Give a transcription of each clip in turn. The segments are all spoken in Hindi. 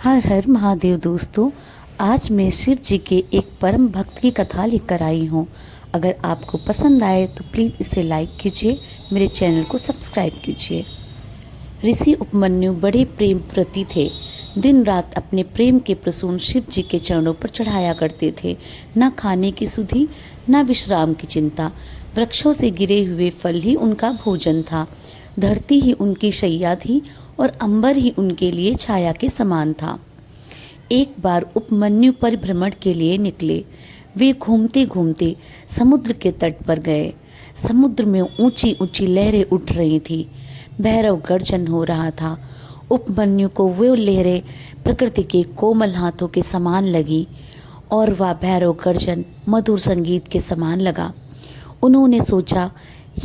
हर हर महादेव दोस्तों। आज मैं शिव जी के एक परम भक्त की कथा लेकर आई हूँ। अगर आपको पसंद आए तो प्लीज़ इसे लाइक कीजिए, मेरे चैनल को सब्सक्राइब कीजिए। ऋषि उपमन्यु बड़े प्रेम प्रति थे। दिन रात अपने प्रेम के प्रसून शिव जी के चरणों पर चढ़ाया करते थे। न खाने की सुधि, न विश्राम की चिंता। वृक्षों से गिरे हुए फल ही उनका भोजन था। धरती ही उनकी शैया थी और अंबर ही उनके लिए छाया के समान था। एक बार उपमन्यु परिभ्रमण के लिए निकले। वे घूमते घूमते समुद्र के तट पर गए। समुद्र में ऊंची ऊंची लहरें उठ रही थी। भैरव गर्जन हो रहा था। उपमन्यु को वो लहरें प्रकृति के कोमल हाथों के समान लगी और वह भैरव गर्जन मधुर संगीत के समान लगा। उन्होंने सोचा,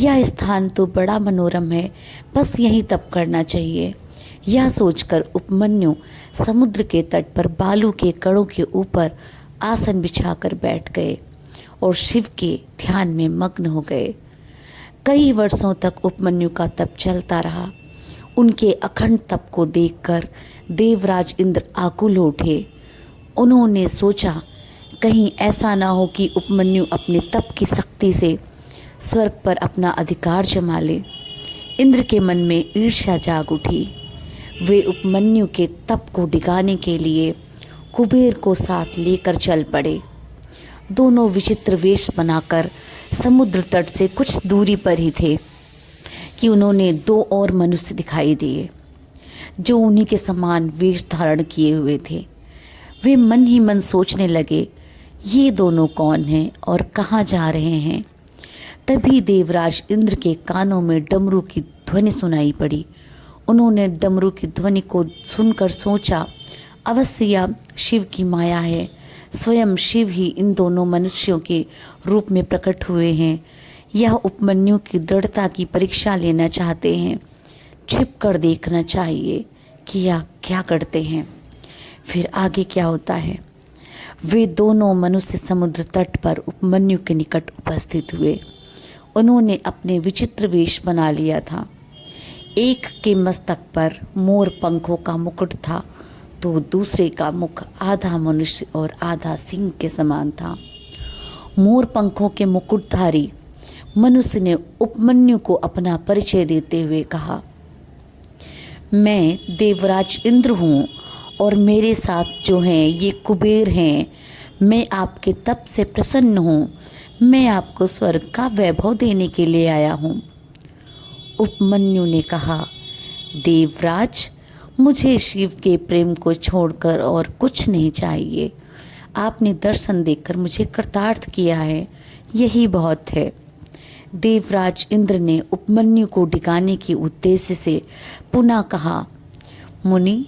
यह स्थान तो बड़ा मनोरम है, बस यहीं तप करना चाहिए। यह सोचकर उपमन्यु समुद्र के तट पर बालू के कणों के ऊपर आसन बिछाकर बैठ गए और शिव के ध्यान में मग्न हो गए। कई वर्षों तक उपमन्यु का तप चलता रहा। उनके अखंड तप को देखकर देवराज इंद्र आकुल हो उठे। उन्होंने सोचा, कहीं ऐसा ना हो कि उपमन्यु अपने तप की शक्ति से स्वर्ग पर अपना अधिकार जमा ले। इंद्र के मन में ईर्ष्या जाग उठी। वे उपमन्यु के तप को डिगाने के लिए कुबेर को साथ लेकर चल पड़े। दोनों विचित्र वेश बनाकर समुद्र तट से कुछ दूरी पर ही थे कि उन्होंने दो और मनुष्य दिखाई दिए जो उन्हीं के समान वेश धारण किए हुए थे। वे मन ही मन सोचने लगे, ये दोनों कौन हैं और कहाँ जा रहे हैं। तभी देवराज इंद्र के कानों में डमरू की ध्वनि सुनाई पड़ी। उन्होंने डमरू की ध्वनि को सुनकर सोचा, अवश्य यह शिव की माया है। स्वयं शिव ही इन दोनों मनुष्यों के रूप में प्रकट हुए हैं। यह उपमन्यु की दृढ़ता की परीक्षा लेना चाहते हैं। छिप कर देखना चाहिए कि यह क्या करते हैं, फिर आगे क्या होता है। वे दोनों मनुष्य समुद्र तट पर उपमन्यु के निकट उपस्थित हुए। उन्होंने अपने विचित्र वेश बना लिया था। एक के मस्तक पर मोर पंखों का मुकुट था तो दूसरे का मुख आधा मनुष्य और आधा सिंह के समान था। मोर पंखों के मुकुटधारी मनुष्य ने उपमन्यु को अपना परिचय देते हुए कहा, मैं देवराज इंद्र हूँ और मेरे साथ जो हैं ये कुबेर हैं। मैं आपके तप से प्रसन्न हूँ। मैं आपको स्वर्ग का वैभव देने के लिए आया हूँ। उपमन्यु ने कहा, देवराज, मुझे शिव के प्रेम को छोड़कर और कुछ नहीं चाहिए। आपने दर्शन देकर मुझे कृतार्थ किया है, यही बहुत है। देवराज इंद्र ने उपमन्यु को डिगाने के उद्देश्य से पुनः कहा, मुनि,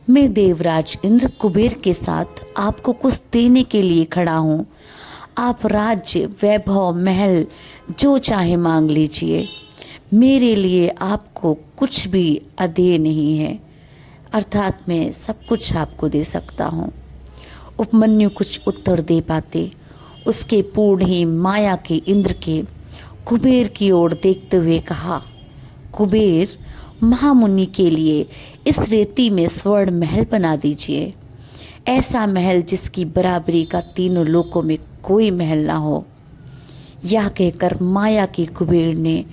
मैं देवराज इंद्र कुबेर के साथ आपको कुछ देने के लिए खड़ा हूँ। आप राज्य, वैभव, महल जो चाहे मांग लीजिए। मेरे लिए आपको कुछ भी अदेय नहीं है, अर्थात मैं सब कुछ आपको दे सकता हूँ। उपमन्यु कुछ उत्तर दे पाते उसके पूर्ण ही माया के इंद्र के कुबेर की ओर देखते हुए कहा, कुबेर, महामुनि के लिए इस रेती में स्वर्ण महल बना दीजिए। ऐसा महल जिसकी बराबरी का तीनों लोकों में कोई महल ना हो। यह कहकर माया के कुबेर ने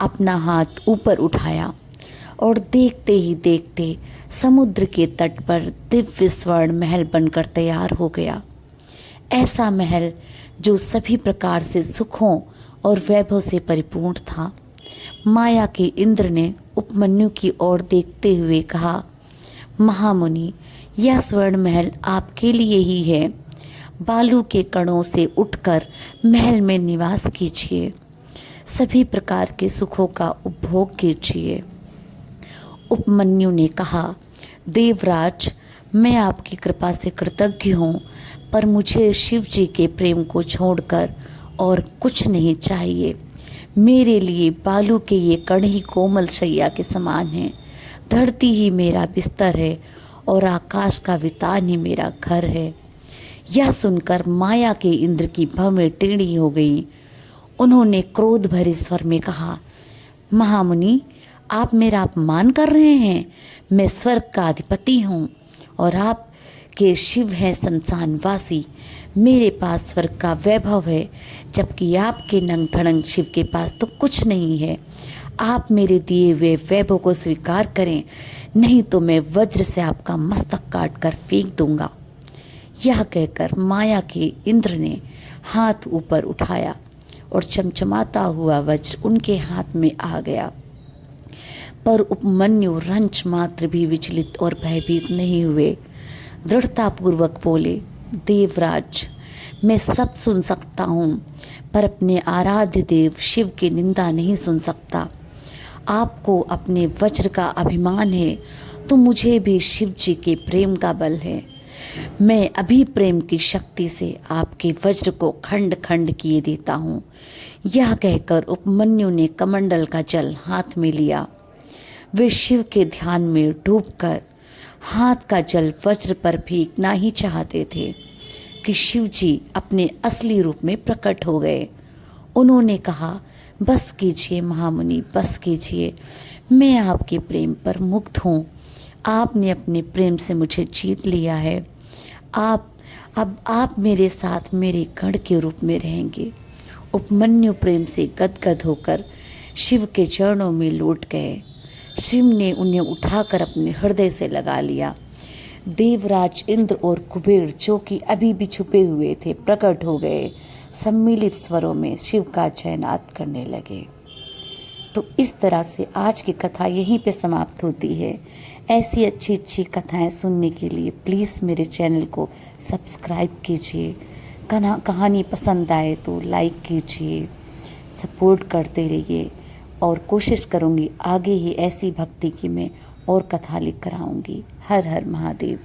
अपना हाथ ऊपर उठाया और देखते ही देखते समुद्र के तट पर दिव्य स्वर्ण महल बनकर तैयार हो गया। ऐसा महल जो सभी प्रकार से सुखों और वैभव से परिपूर्ण था। माया के इंद्र ने उपमन्यु की ओर देखते हुए कहा, महामुनि, यह स्वर्ण महल आपके लिए ही है। बालू के कणों से उठकर महल में निवास कीजिए। सभी प्रकार के सुखों का उपभोग कीजिए। उपमन्यु ने कहा, देवराज, मैं आपकी कृपा से कृतज्ञ हूँ, पर मुझे शिव जी के प्रेम को छोड़कर और कुछ नहीं चाहिए। मेरे लिए बालू के ये कण ही कोमल शैया के समान हैं। धरती ही मेरा बिस्तर है और आकाश का वितान ही मेरा घर है। यह सुनकर माया के इंद्र की भवें टेढ़ी हो गई। उन्होंने क्रोध भरे स्वर में कहा, महामुनि, आप मेरा अपमान कर रहे हैं। मैं स्वर्ग का अधिपति हूँ और आप के शिव हैं शमशानवासी। मेरे पास स्वर्ग का वैभव है, जबकि आपके नंग धड़ंग शिव के पास तो कुछ नहीं है। आप मेरे दिए हुए वैभव को स्वीकार करें, नहीं तो मैं वज्र से आपका मस्तक काट कर फेंक दूंगा। यह कहकर माया के इंद्र ने हाथ ऊपर उठाया और चमचमाता हुआ वज्र उनके हाथ में आ गया। पर उपमन्यु रंच मात्र भी विचलित और भयभीत नहीं हुए। दृढ़तापूर्वक बोले, देवराज, मैं सब सुन सकता हूँ, पर अपने आराध्य देव शिव की निंदा नहीं सुन सकता। आपको अपने वज्र का अभिमान है, तो मुझे भी शिव जी के प्रेम का बल है। मैं अभी प्रेम की शक्ति से आपके वज्र को खंड खंड किए देता हूँ। यह कहकर उपमन्यु ने कमंडल का जल हाथ में लिया। वे शिव के ध्यान में डूबकर हाथ का जल वज्र पर फेंकना ही चाहते थे कि शिव जी अपने असली रूप में प्रकट हो गए। उन्होंने कहा, बस कीजिए महामुनि, बस कीजिए। मैं आपके प्रेम पर मुग्ध हूँ। आपने अपने प्रेम से मुझे जीत लिया है। अब आप मेरे साथ मेरे गण के रूप में रहेंगे। उपमन्यु प्रेम से गदगद होकर शिव के चरणों में लौट गए। शिव ने उन्हें उठाकर अपने हृदय से लगा लिया। देवराज इंद्र और कुबेर, जो कि अभी भी छुपे हुए थे, प्रकट हो गए। सम्मिलित स्वरों में शिव का जयनाद करने लगे। तो इस तरह से आज की कथा यहीं पे समाप्त होती है। ऐसी अच्छी अच्छी कथाएं सुनने के लिए प्लीज़ मेरे चैनल को सब्सक्राइब कीजिए। कहानी पसंद आए तो लाइक कीजिए, सपोर्ट करते रहिए और कोशिश करूँगी आगे ही ऐसी भक्ति की मैं और कथा लेकर आऊँगी। हर हर महादेव।